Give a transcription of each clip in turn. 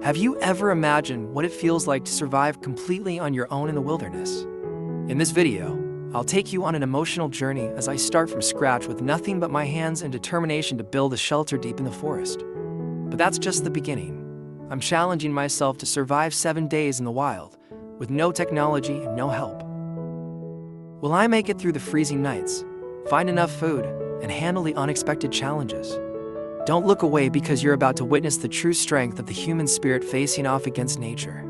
Have you ever imagined what it feels like to survive completely on your own in the wilderness? In this video, I'll take you on an emotional journey as I start from scratch with nothing but my hands and determination to build a shelter deep in the forest. But that's just the beginning. I'm challenging myself to survive 7 days in the wild, with no technology and no help. Will I make it through the freezing nights, find enough food, and handle the unexpected challenges? Don't look away because you're about to witness the true strength of the human spirit facing off against nature.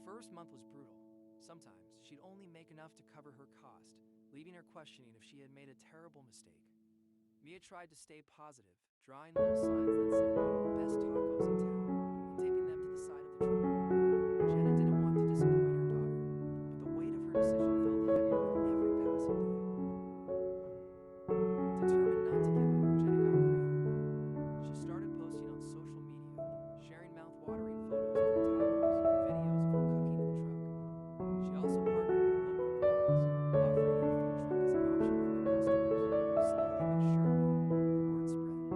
First month was brutal. Sometimes she'd only make enough to cover her cost, leaving her questioning if she had made a terrible mistake. Mia tried to stay positive, drawing little signs that said, "Best tacos in town," and taping them to the side of the truck. Jenna didn't want to disappoint her daughter, but the weight of her decision felt heavier with every passing day. Determined not to give up, Jenna got creative. She started posting on social media, sharing mouth-watering photos of her tacos and videos of her cooking in the truck. She also partnered with local breweries, offering her food truck as an option for their customers. Slowly but surely, the word spread.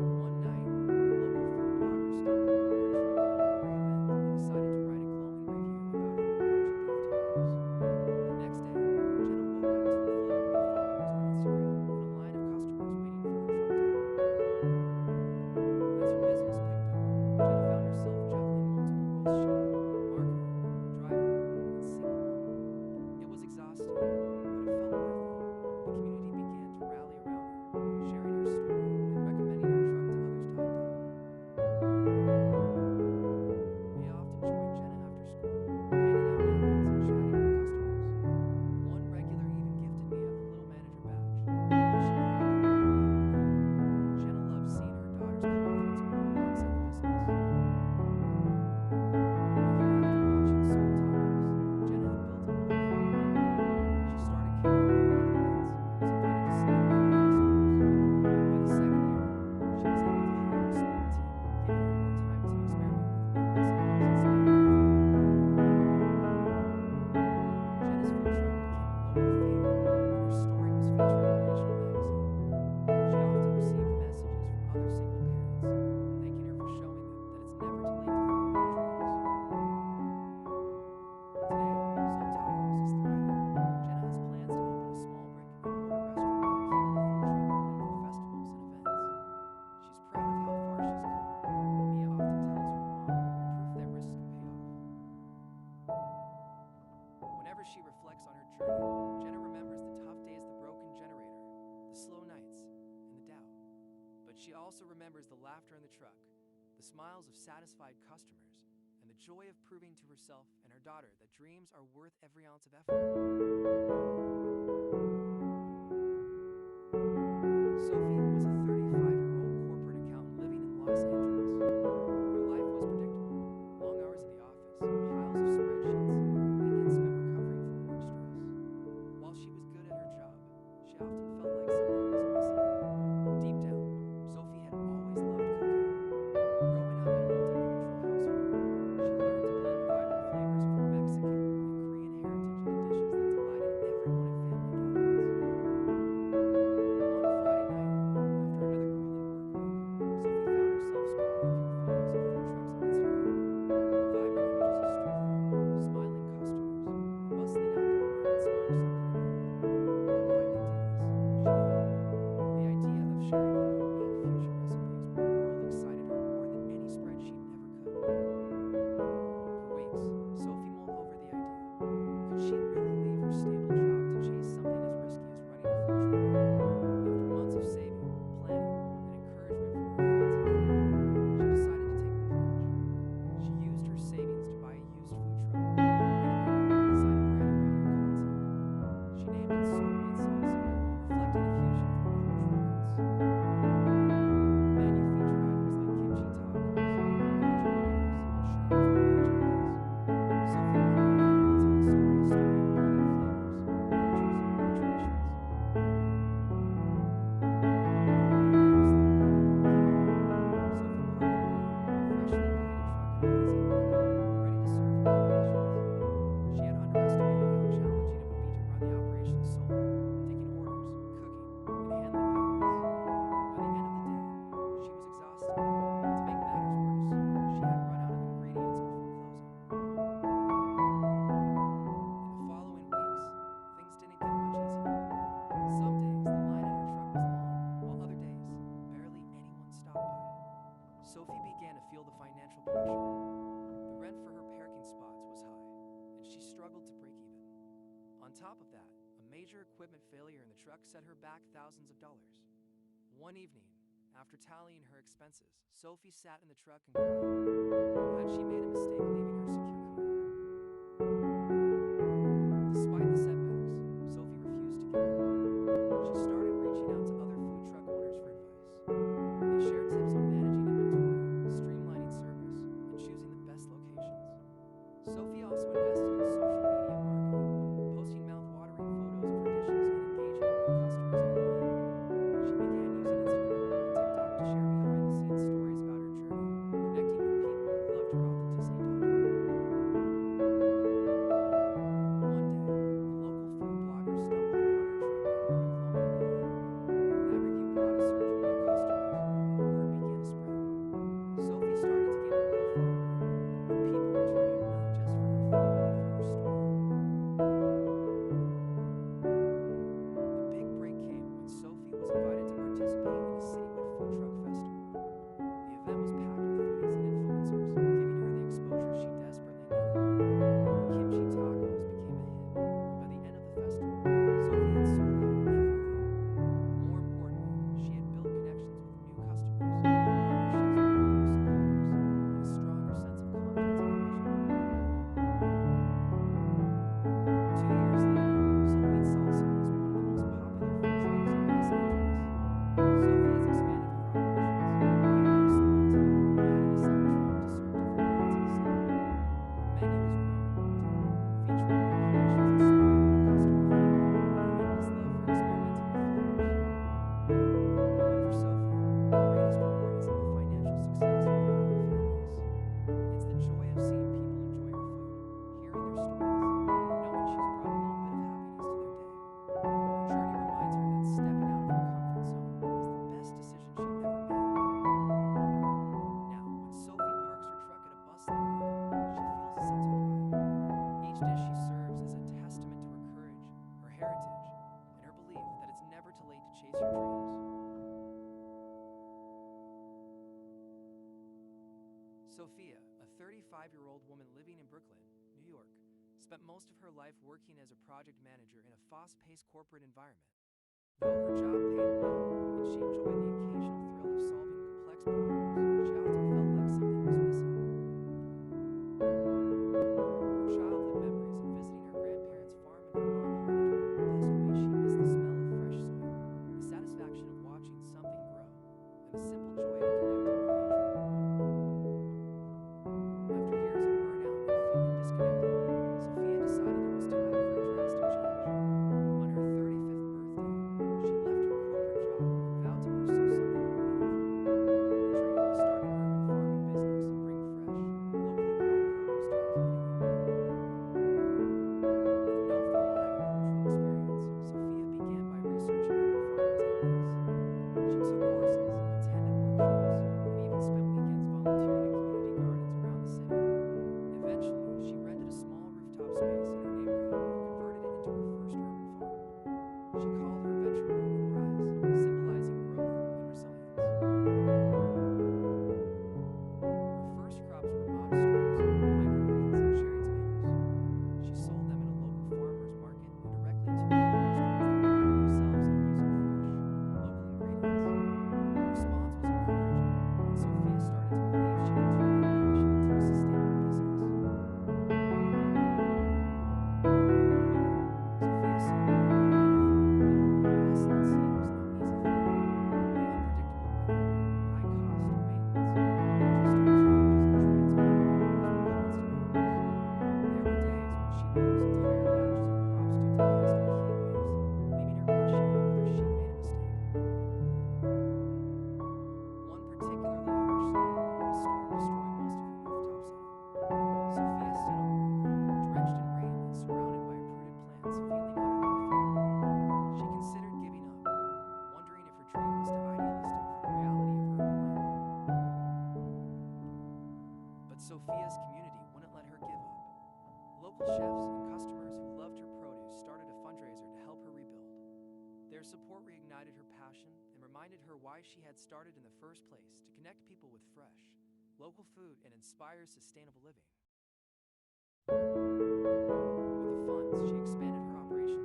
One night, a local food blogger stumbled upon her truck at a brewery event and decided to write a glowing review about her bulgogi beef tacos. The next day, Jenna woke up to a flood of new followers on Instagram and a line of customers waiting for her truck to open. As her business picked up, Jenna found herself juggling multiple roles: chef, marketer, driver, and single mom. It was exhausting, but it felt worth it. The community began to rally around her, sharing her story and recommending her truck to others to adopt. Mia often joined Jenna after school, handing out napkins and chatting with customers. One regular even gifted Mia a little manager badge, which she proudly wore while helping her. Jenna loved seeing her daughter's confidence grow alongside the business. A year after launching Soul Tacos, Jenna had built a loyal following. She started catering private events and was invited to several food festivals. By the second year, she was able to hire a small team, giving her more time to experiment with new recipes and spend weekends with Mia. Jenna's food truck became a local favorite, and her story was featured in a regional magazine. She often received messages from other single parents, thanking her for showing them that it's never too late to follow your dreams. Today, Soul Tacos is thriving. Jenna has plans to open a small brick-and-mortar restaurant while keeping the food truck rolling for festivals and events. She's proud of how far she's come, and Mia often tells her, "Mom, you're proof that risks can pay off." Whenever she reflects on her journey, Jenna remembers the tough days, the broken generator, the slow nights, and the doubt. But she also remembers the laughter in the truck, the smiles of satisfied customers, and the joy of proving to herself and her daughter that dreams are worth every ounce of effort. Sophie was a 35-year-old corporate accountant living in Los Angeles. Her life was predictable: long hours at the office, top of that, a major equipment failure in the truck set her back thousands of dollars. One evening, after tallying her expenses, Sophie sat in the truck and cried. Had she made a mistake leaving her secure career? Despite the setbacks, Sophie refused to give up. She started reaching out to other food truck owners for advice. They shared tips on managing inventory, streamlining service, and choosing the best locations. Sophie also invested in social media marketing, posting mouth-watering photos of her dishes and engaging with customers online. She began using Instagram and TikTok to share behind-the-scenes stories about her journey, connecting with people who loved her authenticity. One day, a local food blogger stumbled upon her truck and wrote a glowing review. That review brought a surge of new customers, and word began to spread. Sophie started to gain a loyal following, with people returning not just for her food, but for her story. The big break came when Sophie was invited to participate in a citywide food truck festival. The event was packed with foodies and influencers, giving her the exposure she desperately needed. Her kimchi tacos became a hit, and by the end of the festival, Sophie had sold out of everything. More importantly, she had built connections with new customers, partnerships with local suppliers, and a stronger sense of confidence in her vision. 2 years later, Soul Meat Salsa is one of the most popular food trucks in Los Angeles. Sophie has expanded her operations, hiring a small team and adding a second truck to serve different parts of the city. Her menu has grown too, featuring new creations inspired by customer feedback and her endless love for experimenting with flavors. But for Sophie, the greatest reward isn't the financial success of her growing families. It's the joy of seeing people enjoy her food, hearing their stories, and knowing she's brought a little bit of happiness to their day. Her journey reminds her that stepping out of her comfort zone was the best decision she ever made. Now, when Sophie parks her truck at a bustling market, she feels a sense of pride. Each dish she serves is a testament to her courage, her heritage, and her belief that it's never too late to chase your dreams. Sophia, a 35-year-old woman living in Brooklyn, New York, spent most of her life working as a project manager in a fast-paced corporate environment. Though her job paid well and she enjoyed the occasional thrill of solving complex problems, she often felt like something was missing. Her childhood memories of visiting her grandparents' farm in Vermont haunted her in the best way. She missed the smell of fresh soil, the satisfaction of watching something grow, and the simple joy of connecting with nature. After years of burnout and feeling disconnected, Sophia decided it was time for a drastic change. On her 35th birthday, she left her corporate job and vowed to pursue something more meaningful. Her dream was to start an urban farming business and bring fresh, locally grown produce to her community. With no formal agricultural experience, Sophia began by researching urban farming techniques. She took courses, attended workshops, and even spent weekends volunteering in community gardens around the city. Eventually, she rented a small rooftop space in her neighborhood and converted it into her first urban farm. She called her venture Urban Rise, symbolizing growth and resilience. Her first crops were modest herbs, microgreens, and cherry tomatoes. She sold them at a local farmer's market and directly to a few restaurants that prided themselves on using fresh, local ingredients. The response was encouraging, and Sophia started to believe she could turn her passion into a sustainable business. However, Sophia soon learned that running a farm in the middle of a bustling city was no easy feat. The unpredictable weather, high cost of maintenance, and logistical challenges in transporting produce were constant hurdles. There were days when she'd lose entire batches of crops due to pest or heat waves, leaving her questioning whether she'd made a mistake. One particularly harsh summer, a storm destroyed most of her rooftop setup. Sophia stood on the roof, drenched in rain and surrounded by uprooted plants, feeling utterly defeated. She considered giving up, wondering if her dream was too idealistic for the reality of urban life. But Sophia's community wouldn't let her give up. Local chefs and customers who loved her produce started a fundraiser to help her rebuild. Their support reignited her passion and reminded her why she had started in the first place, to connect people with fresh, local food and inspire sustainable living. With the funds, she expanded her operation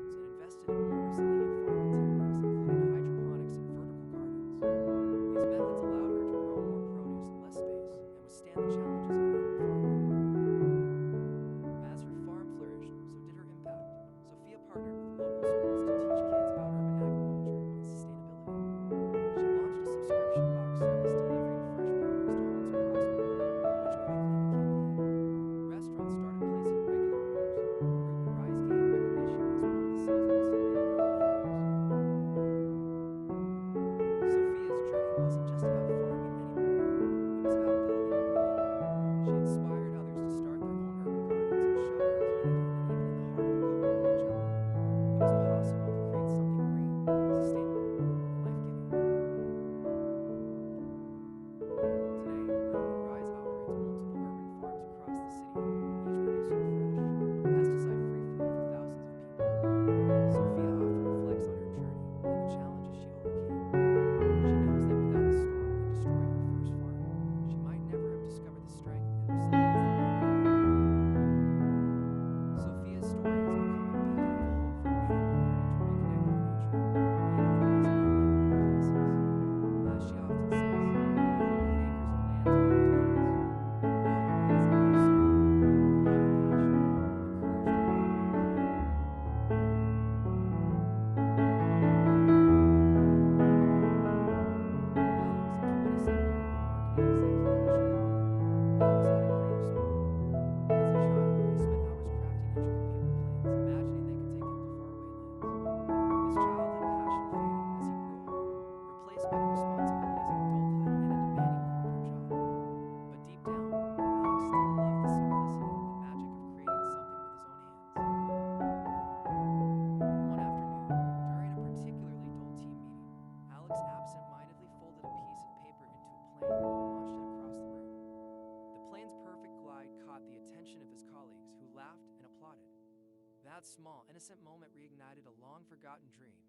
that small, innocent moment reignited a long-forgotten dream.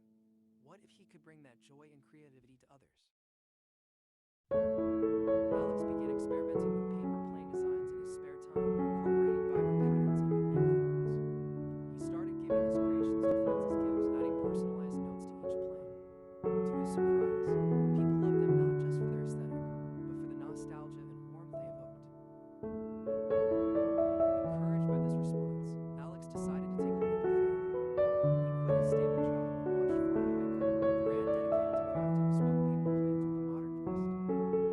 What if he could bring that joy and creativity to others? Alex began experimenting with paper plane designs in his spare time, incorporating vibrant patterns and unique folds. He started giving his creations to friends as gifts, adding personalized notes to each plane. To his surprise, people loved them not just for their aesthetic, but for the nostalgia and warmth they evoked. Encouraged by this response, Alex decided to take a leap of faith. He quit his stable job and launched Fly High Co., a brand dedicated to crafting bespoke paper planes with a modern twist.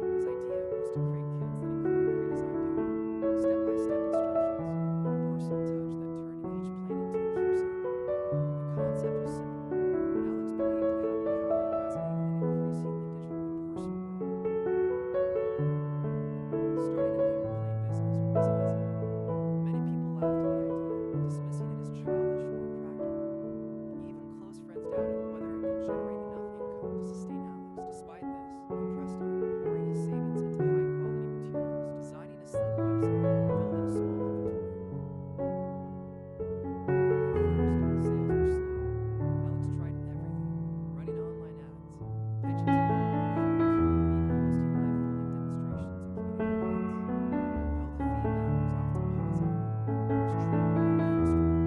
His idea was to create kits that included pre-designed paper, step-by-step instructions, and a personal touch that turned each plane into a keepsake. The concept was simple, but Alex believed it had the power to resonate in an increasingly digital and personal world. Starting a paper plane business wasn't easy. Many people laughed at the idea, dismissing it as childish or impractical. Even close friends doubted whether it could generate enough income to sustain Alex. Despite this, he pressed on, pouring his savings into high-quality materials, designing a sleek website, and building a small inventory. At first, sales were slow. Alex tried everything, running online ads, pitching to local gift shops, and even hosting live folding demonstrations at community events. Though the feedback was often positive, orders trickled in at a frustratingly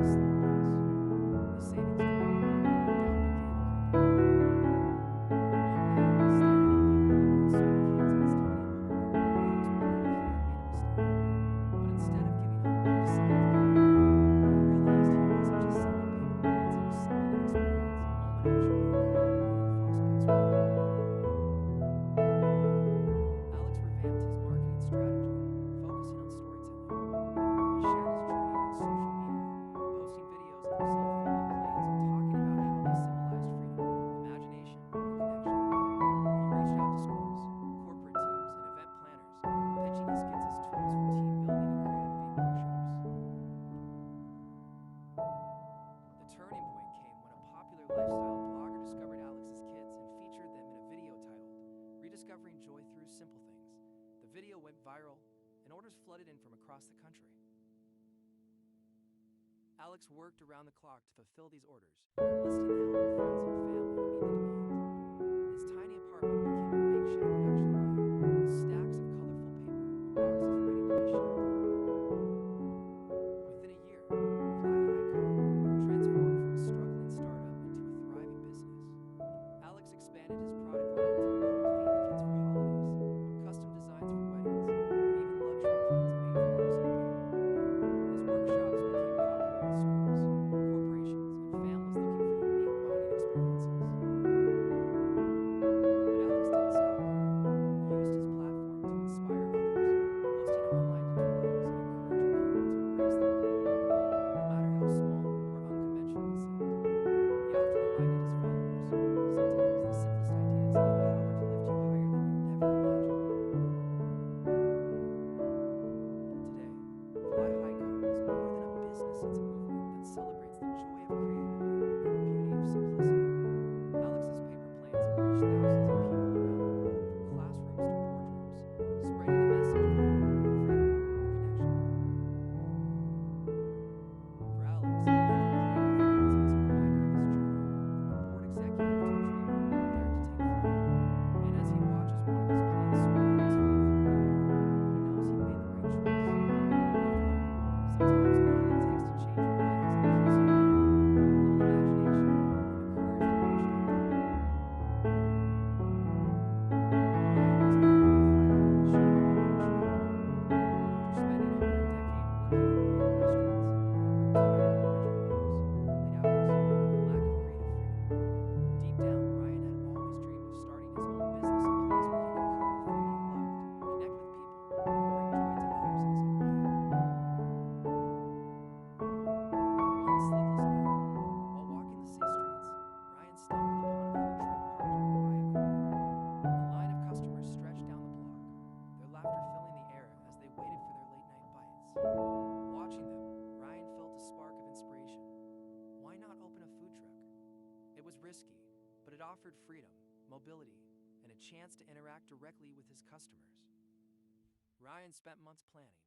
slow pace. The savings dwindled, and doubt began to creep in. One night, staring at a pile of unsold kits in his tiny apartment, Alex wondered if he had made a mistake. But instead of giving up, he decided to pivot. He realized he wasn't just selling paper planes, he was selling an experience, a moment of joy and creativity in a fast-paced world. Alex revamped his marketing strategy, focusing on storytelling. He shared his journey on social media, posting videos of himself folding planes and talking about how they symbolized freedom, imagination, and connection. He reached out to schools, corporate teams, and event planners, pitching his kits as tools for team building and creativity workshops. The turning point came when a popular lifestyle blogger discovered Alex's kits and featured them in a video titled, "Rediscovering Joy Through Simple Things." The video went viral, and orders flooded in from across the country. Alex worked around the clock to fulfill these orders, enlisting the help of friends and family to meet the demand. His tiny apartment became a makeshift production line, with stacks of colorful paper and boxes ready to be shipped. Within a year, Fly High Co. transformed from a struggling startup into a thriving business. Alex expanded his product line to include themed kits for holidays, custom designs for weddings, and even luxury kits made from artisan paper. His workshops became popular with schools, corporations, and families looking for unique bonding experiences. But Alex didn't stop there. He used his platform to inspire others, hosting online tutorials and encouraging people to embrace their creativity, no matter how small or unconventional it seemed. He often reminded his followers, sometimes the simplest ideas have the power to lift you higher than you ever imagined. Today, Fly High Co. is more than a business, it's a movement that celebrates the joy of creativity and the beauty of simplicity. Alex's paper planes have reached thousands of people around the world, from classrooms to boardrooms, spreading a message of hope, freedom, and connection. For Alex, every plane he folds is a reminder of his journey, from a board executive to a dreamer who dared to take flight. And as he watches one of his planes soar gracefully through the air, he knows he made the right choice. After all, sometimes all it takes to change your life is a piece of paper, a little imagination, and the courage to launch it out there. Ryan was a 35-year-old chef living in Chicago. After spending over a decade working in high-end restaurants, he grew tired of the rigid rules, late hours, and lack of creative freedom. Deep down, Ryan had always dreamed of starting his own business, a place where he could cook the food he loved, connect with people, and bring joy to others in his own way. One sleepless night, while walking the city streets, Ryan stumbled upon a food truck parked on a quiet corner. A line of customers stretched down the block, their laughter filling the air as they waited for their late-night bites. Watching them, Ryan felt a spark of inspiration. Why not open a food truck? It was risky, but it offered freedom, mobility, and a chance to interact directly with his customers. Ryan spent months planning,